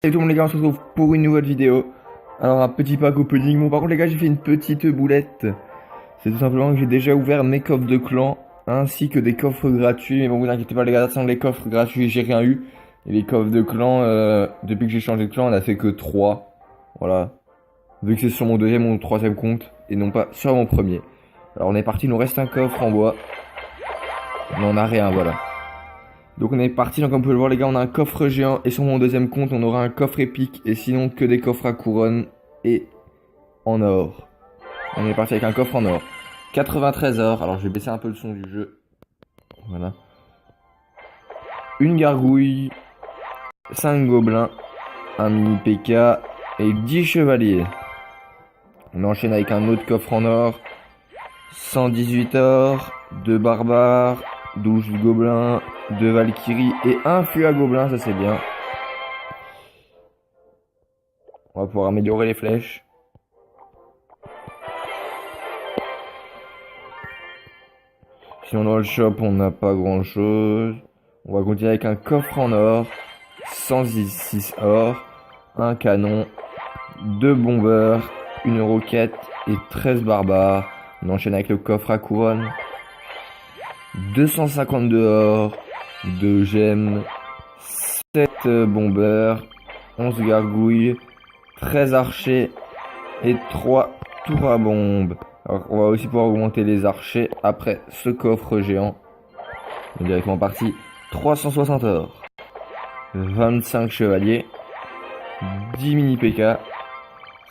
Salut tout le monde les gars, on se retrouve pour une nouvelle vidéo. Alors un petit pack opening. Bon par contre les gars, j'ai fait une petite boulette. C'est tout simplement que j'ai déjà ouvert mes coffres de clan ainsi que des coffres gratuits. Mais bon vous inquiétez pas les gars, sans les coffres gratuits j'ai rien eu. Et les coffres de clan, depuis que j'ai changé de clan, on a fait que 3. Voilà. Vu que c'est sur mon deuxième ou mon troisième compte et non pas sur mon premier. Alors on est parti, il nous reste un coffre en bois. Mais on a rien, voilà. Donc on est parti, donc comme vous pouvez le voir les gars, on a un coffre géant et sur mon deuxième compte on aura un coffre épique et sinon que des coffres à couronne et en or. On est parti avec un coffre en or. 93 or, alors je vais baisser un peu le son du jeu. Voilà. Une gargouille, 5 gobelins, un mini PK et 10 chevaliers. On enchaîne avec un autre coffre en or. 118 or, 2 barbares, 12 gobelins, 2 valkyries et un fût à gobelins, ça c'est bien. On va pouvoir améliorer les flèches. Sinon dans le shop on n'a pas grand chose. On va continuer avec un coffre en or, 106 or, un canon, 2 bombeurs, une roquette et 13 barbares. On enchaîne avec le coffre à couronne. 252 or, 2 gemmes, 7 bombeurs, 11 gargouilles, 13 archers et 3 tours à bombes. Alors on va aussi pouvoir augmenter les archers après ce coffre géant. On est directement parti. 360 or, 25 chevaliers, 10 mini PK,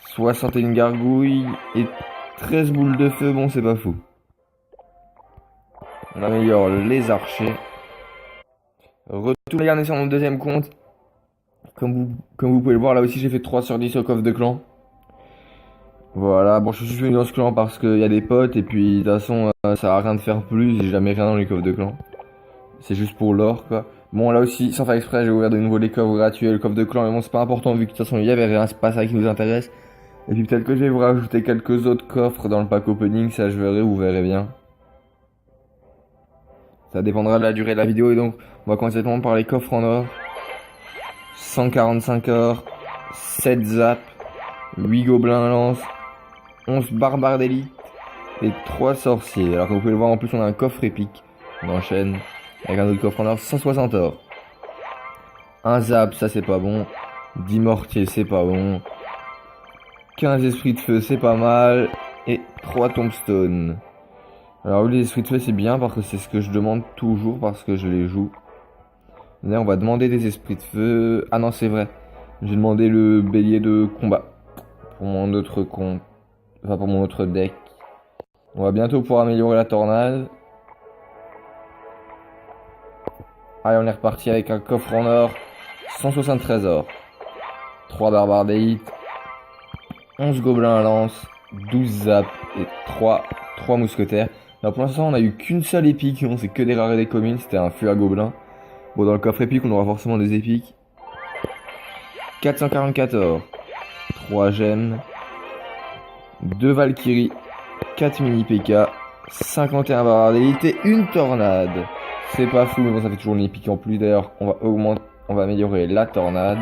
61 gargouilles et 13 boules de feu. Bon c'est pas fou. On améliore les archers. Retour les gars, on est sur mon deuxième compte. Comme vous pouvez le voir, là aussi j'ai fait 3 sur 10 au coffre de clan. Voilà, bon je suis venu dans ce clan parce qu'il y a des potes et puis de toute façon ça sert à rien de faire plus, j'ai jamais rien dans les coffres de clan. C'est juste pour l'or quoi. Bon là aussi, sans faire exprès, j'ai ouvert de nouveau les coffres gratuits et le coffre de clan, mais bon c'est pas important vu que de toute façon il y avait rien, c'est pas ça qui nous intéresse. Et puis peut-être que je vais vous rajouter quelques autres coffres dans le pack opening, ça je verrai, vous verrez bien. Ça dépendra de la durée de la vidéo et donc on va commencer par les coffres en or. 145 or, 7 zap, 8 gobelins lance, 11 barbares d'élite et 3 sorciers. Alors comme vous pouvez le voir en plus on a un coffre épique. On enchaîne avec un autre coffre en or, 160 or. Un zap, ça c'est pas bon. 10 mortiers, c'est pas bon. 15 esprits de feu, c'est pas mal. Et 3 tombstones. Alors oui, les esprits de feu c'est bien parce que c'est ce que je demande toujours parce que je les joue. Là on va demander des esprits de feu. Ah non c'est vrai. J'ai demandé le bélier de combat. Pour mon autre compte. Enfin pour mon autre deck. On va bientôt pouvoir améliorer la tornade. Allez on est reparti avec un coffre en or. 173 or. 3 barbares d'élite. 11 gobelins à lance. 12 zap et 3 mousquetaires. Alors pour l'instant on a eu qu'une seule épique, non c'est que des rares et des communes, c'était un fût à gobelins. Bon dans le coffre épique on aura forcément des épiques. 444 or, 3 gemmes, 2 valkyries, 4 mini PK, 51 barbares d'élite et une tornade. C'est pas fou mais bon ça fait toujours une épique en plus, d'ailleurs on va améliorer la tornade.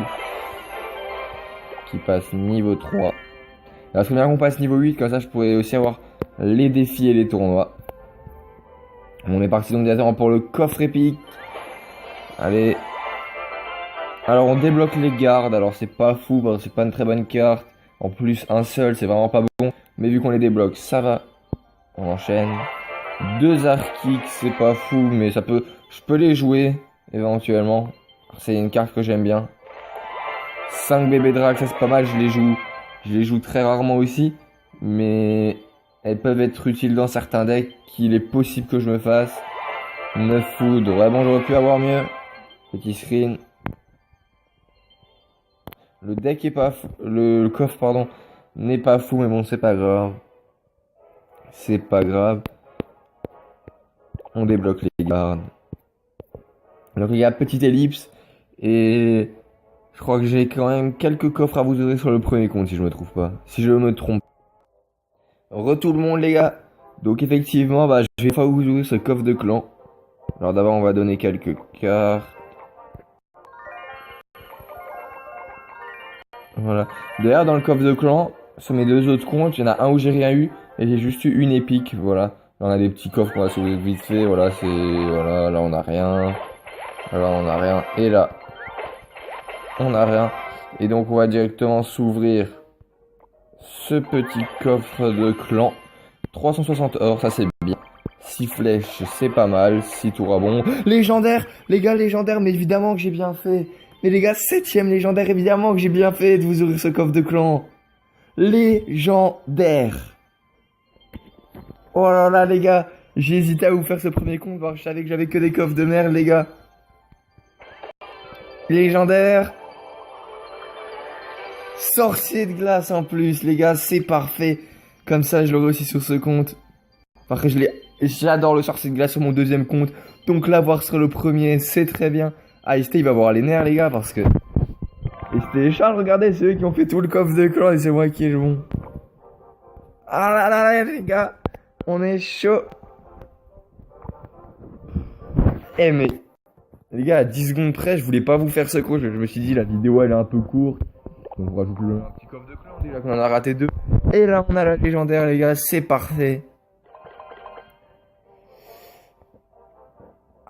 Qui passe niveau 3. Alors je voudrais bien qu'on passe niveau 8, comme ça je pourrais aussi avoir les défis et les tournois. On est parti donc directement pour le coffre épique. Allez. Alors on débloque les gardes, alors c'est pas fou parce que c'est pas une très bonne carte. En plus un seul c'est vraiment pas bon. Mais vu qu'on les débloque ça va. On enchaîne. 2 archiques c'est pas fou mais ça peut. Je peux les jouer éventuellement. C'est une carte que j'aime bien. 5 bébés drag ça c'est pas mal, je les joue très rarement aussi. Mais elles peuvent être utiles dans certains decks qu'il est possible que je me fasse. 9 foudres, ouais bon j'aurais pu avoir mieux. Petit screen. Le deck est pas fou, le coffre pardon n'est pas fou mais bon c'est pas grave. C'est pas grave. On débloque les gardes. Donc il y a petite ellipse et je crois que j'ai quand même quelques coffres à vous ouvrir sur le premier compte si je me trouve pas. Si je me trompe. Retour le monde les gars. Donc effectivement bah je vais pas vous ouvrir ce coffre de clan. Alors d'abord on va donner quelques cartes. Voilà. D'ailleurs, dans le coffre de clan, sur mes deux autres comptes, il y en a un où j'ai rien eu et j'ai juste eu une épique. Voilà. Là, on a des petits coffres qu'on va s'ouvrir vite fait. Voilà, c'est. Voilà, là, on a rien. Là, on a rien. Et là, on a rien. Et donc, on va directement s'ouvrir ce petit coffre de clan. 360 or, ça c'est bien. 6 flèches, c'est pas mal. 6 tours à bon. Légendaire, les gars, légendaire, mais évidemment que j'ai bien fait. Mais les gars, 7ème légendaire, évidemment que j'ai bien fait de vous ouvrir ce coffre de clan. Légendaire. Oh là là, les gars, j'ai hésité à vous faire ce premier compte, parce que je savais que j'avais que des coffres de merde, les gars. Légendaire. Sorcier de glace en plus, les gars, c'est parfait. Comme ça, je l'aurai aussi sur ce compte. Parce que j'adore le sorcier de glace sur mon deuxième compte. Donc l'avoir sur le premier, c'est très bien. Ah, ST, il va avoir les nerfs, les gars, parce que... ST et Charles, regardez, c'est eux qui ont fait tout le coffre de clan et c'est moi qui ai le bon. Ah là là là, les gars, on est chaud. Eh mais... Les gars, à 10 secondes près, je voulais pas vous faire ce coup. Je me suis dit, la vidéo, elle est un peu courte. Donc on rajoute le petit coffre de clan, déjà qu'on en a raté 2. Et là, on a la légendaire, les gars, c'est parfait.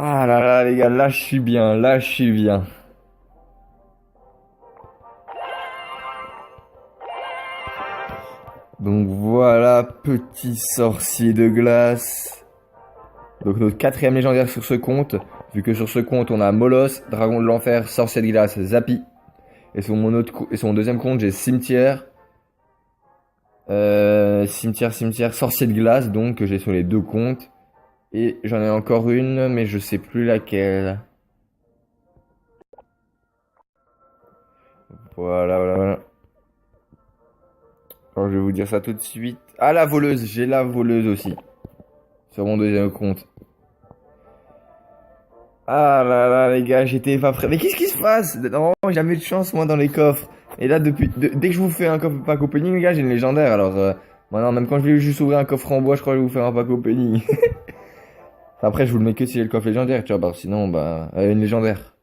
Ah là là, les gars, là, je suis bien, là, je suis bien. Donc voilà, petit sorcier de glace. Donc notre 4ème légendaire sur ce compte. Vu que sur ce compte, on a Molos, Dragon de l'Enfer, Sorcier de glace, Zappy. Et sur mon deuxième compte, j'ai Cimetière. Cimetière, Sorcier de glace, donc que j'ai sur les deux comptes. Et j'en ai encore une, mais je sais plus laquelle. Voilà. Alors, je vais vous dire ça tout de suite. Ah, la voleuse, j'ai la voleuse aussi. Sur mon deuxième compte. Ah là là, les gars, j'étais pas prêt. Mais qu'est-ce qui se passe? Normalement, j'ai jamais de chance, moi, dans les coffres. Et là, dès que je vous fais un coffre pack opening, les gars, j'ai une légendaire. Alors, maintenant, même quand je vais juste ouvrir un coffre en bois, je crois que je vais vous faire un pack opening. Après, je vous le mets que si j'ai le coffre légendaire, tu vois. Bah, sinon, bah, une légendaire.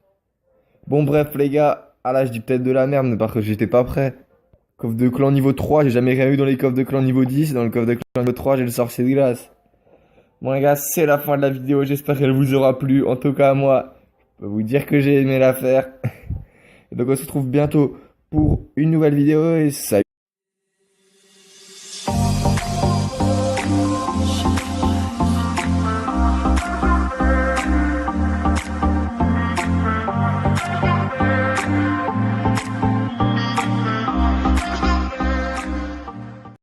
Bon, bref, les gars. Ah là, je dis peut-être de la merde, mais parce que j'étais pas prêt. Coffre de clan niveau 3, j'ai jamais rien eu dans les coffres de clan niveau 10. Dans le coffre de clan niveau 3, j'ai le sorcier de glace. Bon les gars, c'est la fin de la vidéo, j'espère qu'elle vous aura plu. En tout cas, moi, je peux vous dire que j'ai aimé la faire. Et donc on se retrouve bientôt pour une nouvelle vidéo et salut.